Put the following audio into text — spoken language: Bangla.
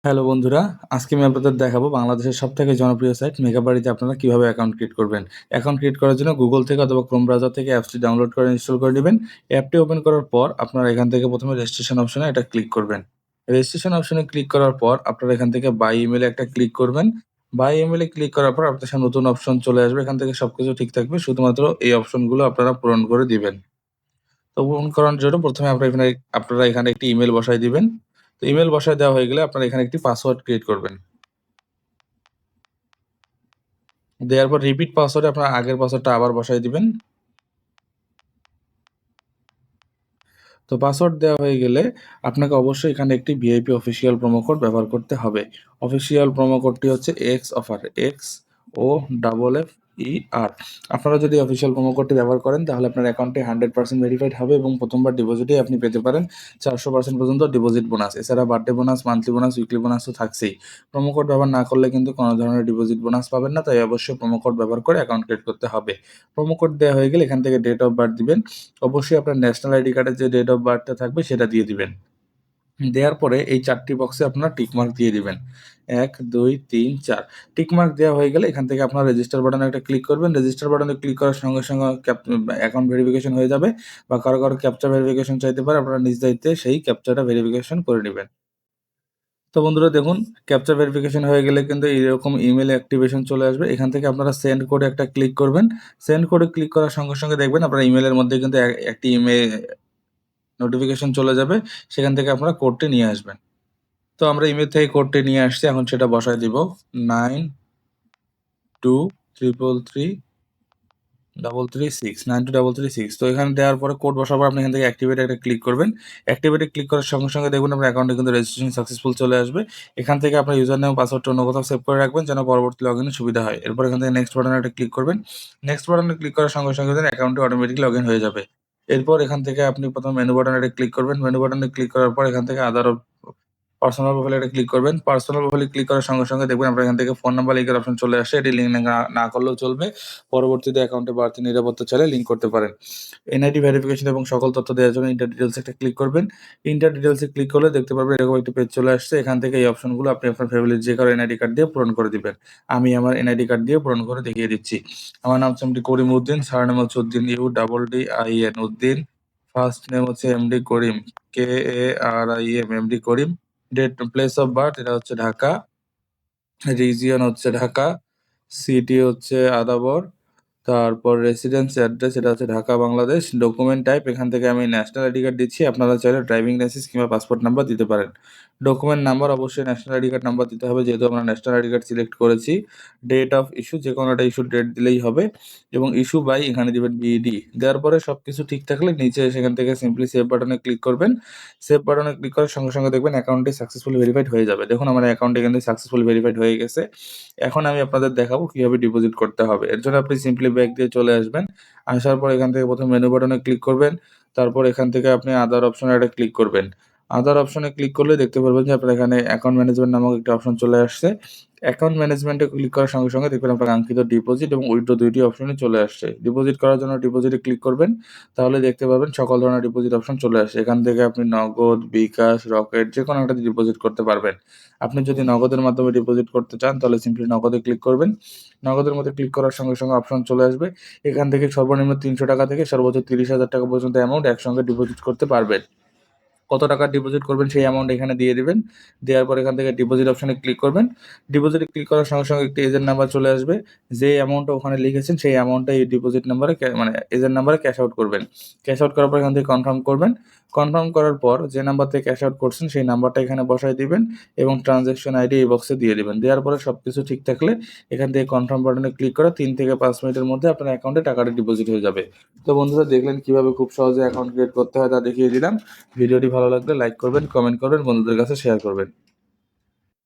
হ্যালো বন্ধুরা, আজকে আমি আপনাদের দেখাবো বাংলাদেশের সবথেকে জনপ্রিয় সাইট মেঘাবাড়িতে আপনারা কিভাবে অ্যাকাউন্ট ক্রিয়েট করবেন। অ্যাকাউন্ট ক্রিয়েট করার জন্য Google থেকে অথবা Chrome ব্রাউজার থেকে অ্যাপসটি ডাউনলোড করে ইনস্টল করে নিবেন। অ্যাপটি ওপেন করার পর আপনারা এখান থেকে ১ম এ রেজিস্ট্রেশন অপশনে এটা ক্লিক করবেন। রেজিস্ট্রেশন অপশনে ক্লিক করার পর আপনারা এখান থেকে বাই ইমেইলে একটা ক্লিক করবেন। বাই ইমেইলে ক্লিক করার পর আপনার সামনে নতুন অপশন চলে আসবে। এখান থেকে সবকিছু ঠিক থাকবে। শুধুমাত্র এই অপশনগুলো আপনারা পূরণ করে দিবেন। তো পূরণ করার জন্য ১ম এ আপনারা এখানে একটি ইমেইল বসায় দিবেন। তো ইমেইল বসায় দেওয়া হয়ে গেলে আপনারা এখানে একটি পাসওয়ার্ড ক্রিয়েট করবেন। দেওয়ার পর রিপিট পাসওয়ার্ডে আপনার আগের পাসওয়ার্ডটা আবার বসায় দিবেন। তো পাসওয়ার্ড দেওয়া হয়ে গেলে আপনাকে অবশ্যই এখানে একটি ভিআইপি অফিসিয়াল প্রোমো কোড ব্যবহার করতে হবে। অফিসিয়াল প্রোমো কোডটি হচ্ছে এক্স অফার, XOFFER। আপনারা যদি অফিসিয়াল প্রোমো কোডটি ব্যবহার করেন তাহলে আপনার অ্যাকাউন্টটি 100% ভেরিফাইড হবে এবং ১ম বার ডিপোজিটেই আপনি পেতে পারেন ৪০০% পর্যন্ত ডিপোজিট বোনাস। এছাড়া birthday bonus, monthly bonus, weekly bonus তো থাকছেই। প্রোমো কোড ব্যবহার না করলে কিন্তু কোনো ধরনের ডিপোজিট বোনাস পাবেন না। তাই অবশ্যই প্রোমো কোড ব্যবহার করে অ্যাকাউন্ট ক্রিয়েট করতে হবে। প্রোমো কোড দেওয়া হয়ে গেলে এখান থেকে ডেট অফ বার্থ দিবেন। অবশ্যই আপনার ন্যাশনাল আইডি কার্ডের যে ডেট অফ বার্থটা থাকবে সেটা দিয়ে দিবেন। দেওয়ার পরে এই ৪ টি বক্সে আপনারা টিক মার্ক দিয়ে দিবেন। ১, ২, ৩, ৪ টিক মার্ক দেওয়া হয়ে গেলে এখান থেকে আপনারা রেজিস্টার বাটনে একটা ক্লিক করবেন। রেজিস্টার বাটনে ক্লিক করার সঙ্গে, সঙ্গে অ্যাকাউন্ট ভেরিফিকেশন হয়ে যাবে বা কারো ক্যাপচা ভেরিফিকেশন চাইতে পারে। আপনারা নিজ দায়িত্বে সেই ক্যাপচাটা ভেরিফিকেশন করে নিবেন। তো বন্ধুরা দেখুন, ক্যাপচা ভেরিফিকেশন হয়ে গেলে কিন্তু এরকম ইমেইল অ্যাক্টিভেশন চলে আসবে। এখান থেকে আপনারা সেন্ড কোডে একটা ক্লিক করবেন। সেন্ড কোডে ক্লিক করার সঙ্গে, সঙ্গে দেখবেন আপনার ইমেইলের মধ্যে কিন্তু একটি নোটিফিকেশন চলে যাবে। সেখান থেকে আপনারা কোডটি নিয়ে আসবেন। তো আমরা ইমেইল থেকে কোডটি নিয়ে আসছি। এখন সেটা বসায় দিব। 92333336 923336। তো এখানে দেওয়ার পরে কোড বসাবার পর আপনি এখান থেকে অ্যাক্টিভেট একটা ক্লিক করবেন। অ্যাক্টিভেটে ক্লিক করার সঙ্গে, সঙ্গে দেখবেন আপনার অ্যাকাউন্টে কিন্তু রেজিস্ট্রেশন সাকসেসফুল চলে আসবে। এখান থেকে আপনার ইউজার নেম ও পাসওয়ার্ডটা অন্য কোথাও সেভ করে রাখবেন যেন পরবর্তী লগইনে সুবিধা হয়। এরপর এখান থেকে নেক্সট বাটনে একটা ক্লিক করবেন। নেক্সট বাটনে ক্লিক করার সঙ্গে, সঙ্গে দেখবেন অ্যাকাউন্টটি অটোমেটিক্যালি লগইন হয়ে যাবে। এরপর এখান থেকে আপনি ১ম মেনু বাটনে একটা ক্লিক করবেন। মেনু বাটনে ক্লিক করার পর এখান থেকে পার্সোনাল প্রোফাইলে একটা ক্লিক করবেন। পার্সোনাল প্রোফাইলে ক্লিক করার সঙ্গে, সঙ্গে দেখবেন আপনার এখান থেকে ফোন নাম্বার লিংকের অপশন চলে আসছে। এটি লিংক না করলেও চলবে। পরবর্তীতে অ্যাকাউন্টে বাড়তি নিরাপত্তা চাইলে লিংক করতে পারেন। এনআইডি ভেরিফিকেশন এবং সকল তথ্য দেওয়ার জন্য ইন্টার ডিটেইলস একটা ক্লিক করবেন। ইন্টার ডিটেইলস এ ক্লিক করলে দেখতে পারবেন এরকম একটি পেজ চলে আসছে। এখান থেকে এই অপশনগুলো আপনি আপনার ফ্যামিলির যে কারো এনআইডি কার্ড দিয়ে পূরণ করে দিবেন। আমি আমার এনআইডি কার্ড দিয়ে পূরণ করে দেখিয়ে দিচ্ছি। আমার নাম হচ্ছে এমডি করিম উদ্দিন, সারনেম হচ্ছে Uddin UDDIN Uddin. First name হচ্ছে MD Karim KARIM MD Karim. Place of birth এটা হচ্ছে ঢাকা। রিজিয়ন হচ্ছে ঢাকা। সিটি হচ্ছে আদাবর। তারপর রেসিডেন্স অ্যাড্রেস এটা হচ্ছে ঢাকা, বাংলাদেশ। ডকুমেন্ট টাইপ এখান থেকে আমি ন্যাশনাল আইডি কার্ড দিচ্ছি। আপনারা চাইলে ড্রাইভিং লাইসেন্স কিংবা পাসপোর্ট নাম্বার দিতে পারেন। ডকুমেন্ট নাম্বার অবশ্যই ন্যাশনাল আইডি কার্ড নাম্বার দিতে হবে যেহেতু আমরা ন্যাশনাল আইডি কার্ড সিলেক্ট করেছি। ডেট অফ ইস্যু যেকোনো একটা ইস্যুর ডেট দিলেই হবে এবং ইস্যু বাই এখানে দিবেন BD। দেওয়ার পরে সবকিছু ঠিক থাকলে নিচে সেখান থেকে সিম্পলি সেভ বাটনে ক্লিক করবেন। সেভ বাটনে ক্লিক করার সঙ্গে, সঙ্গে দেখবেন অ্যাকাউন্টটি সাকসেসফুলি ভেরিফাইড হয়ে যাবে। দেখুন আমার অ্যাকাউন্ট এখান থেকে সাকসেসফুলি ভেরিফাইড হয়ে গেছে। এখন আমি আপনাদের দেখাবো কিভাবে ডিপোজিট করতে হবে। এর জন্য আপনি সিম্পলি ব্যাক দিয়ে চলে আসবেন। আসার পর এখান থেকে ১ম মেনু বাটনে ক্লিক করবেন। তারপর এখান থেকে আপনি আদার অপশনে একটা ক্লিক করবেন। আদার অপশনে ক্লিক করলে দেখতে পারবেন যে আপনার এখানে অ্যাকাউন্ট ম্যানেজমেন্ট নামক একটা অপশন চলে আসছে। অ্যাকাউন্ট ম্যানেজমেন্টে ক্লিক করার সঙ্গে, সঙ্গে দেখবেন আপনার কাঙ্ক্ষিত ডিপোজিট এবং উইথড্র ২ টি অপশনই চলে আসছে। ডিপোজিট করার জন্য ডিপোজিটে ক্লিক করবেন। তাহলে দেখতে পাবেন সকল ধরনের ডিপোজিট অপশন চলে আসছে। এখান থেকে আপনি নগদ, বিকাশ, রকেট যেকোনো একটাতে ডিপোজিট করতে পারবেন। আপনি যদি নগদের মাধ্যমে ডিপোজিট করতে চান তাহলে সিম্পলি নগদে ক্লিক করবেন। নগদের মধ্যে ক্লিক করার সঙ্গে, সঙ্গে অপশন চলে আসবে। এখান থেকে সর্বনিম্ন ৳৩০০ থেকে সর্বোচ্চ ৳৩০,০০০ পর্যন্ত অ্যামাউন্ট একসঙ্গে ডিপোজিট করতে পারবেন। কত টাকা ডিপোজিট করবেন সেই অ্যামাউন্ট এখানে দিয়ে দিবেন। দেওয়ার পর এখান থেকে ডিপোজিট অপশনে ক্লিক করবেন। ডিপোজিটে ক্লিক করার সঙ্গে, সঙ্গে একটি এজেন্ট নাম্বার চলে আসবে। যে অ্যামাউন্টটা ওখানে লিখেছেন সেই অ্যামাউন্টটা এই ডিপোজিট নাম্বারে মানে এজেন্ট নাম্বারে ক্যাশ আউট করবেন। ক্যাশ আউট করার পর এখান থেকে কনফার্ম করবেন। কনফার্ম করার পর যে নাম্বার থেকে ক্যাশ আউট করছেন সেই নাম্বারটা এখানে বসায় দিবেন এবং ট্রান্সেকশন আইডি এই বক্সে দিয়ে দিবেন। দেওয়ার পরে সবকিছু ঠিক থাকলে এখান থেকে কনফার্ম বাটনে ক্লিক করে ৩ থেকে ৫ মিনিটের মধ্যে আপনার অ্যাকাউন্টে টাকাটা ডিপোজিট হয়ে যাবে। তো বন্ধুরা দেখলেন কিভাবে খুব সহজে অ্যাকাউন্ট ক্রিয়েট করতে হয় তা দেখিয়ে দিলাম। ভিডিওটি ভালো লাগলে লাইক করবেন, কমেন্ট করবেন, বন্ধুদের কাছে শেয়ার করবেন।